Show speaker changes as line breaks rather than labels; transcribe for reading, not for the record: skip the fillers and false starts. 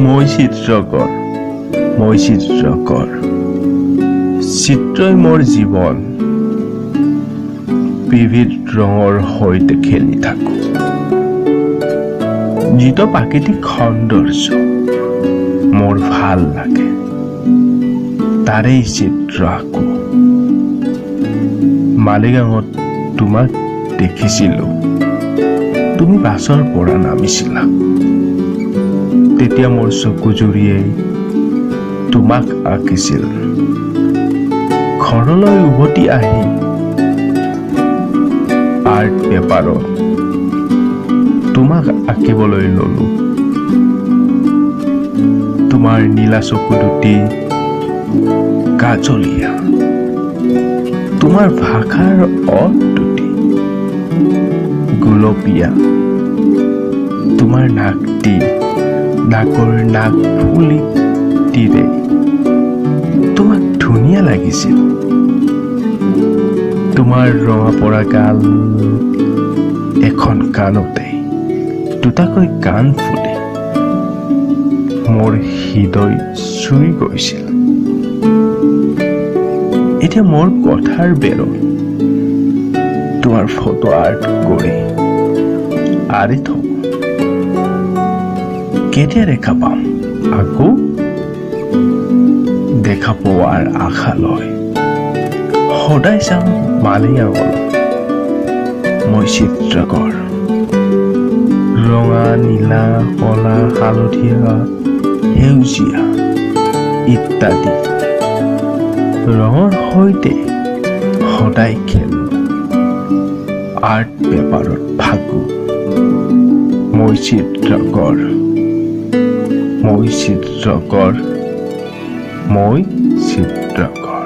মই চিত্ৰকৰ, মই চিত্ৰকৰ। চিত্ৰই মোৰ জীৱন, বিবিধ ৰঙৰ সৈতে খেলি থাকো। যিটো প্ৰাকৃতিক সৌন্দৰ্য মোৰ ভাল লাগে, তাৰেই চিত্ৰ আঁকো। মালিগাঁৱত তোমাক দেখিছিলো, তুমি বাছৰ পৰা নামিছিলা। তেতিয়া মোৰ চকুজুৰিয়ে তোমাক আঁকিছিল। ঘৰলৈ উভতি আহি আৰ্ট পেপাৰত তোমাক আঁকিবলৈ ললো। তোমাৰ নীলা চকু দুটি কাজলীয়া, তোমাৰ ভাষাৰ অত দুটি গুলপীয়া, তোমাৰ নাকটি নাকৰ নাক ফুলিটিৰে তোমাক ধুনীয়া লাগিছিল। তোমাৰ ৰঙা পৰা গাল, এখন কাণতে দুটাকৈ কাণ ফুলি মোৰ হৃদয় চুই গৈছিল। এতিয়া মোৰ কথাৰ বেৰত তোমাৰ ফটো আৰ্ট কৰি আঁৰি থওঁ। কেতিয়া দেখা পাম আকৌ? দেখা পোৱাৰ আশা লৈ সদায় চাম মালিগাঁৱলৈ। মই চিত্ৰকৰ, ৰঙা, নীলা, কলা, হালধীয়া, সেউজীয়া ইত্যাদি ৰঙৰ সৈতে সদায় খেলো। আৰ্ট পেপাৰত ভাগো। মই চিত্ৰকৰ, মই চিত্ৰকৰ, মই চিত্ৰকৰ।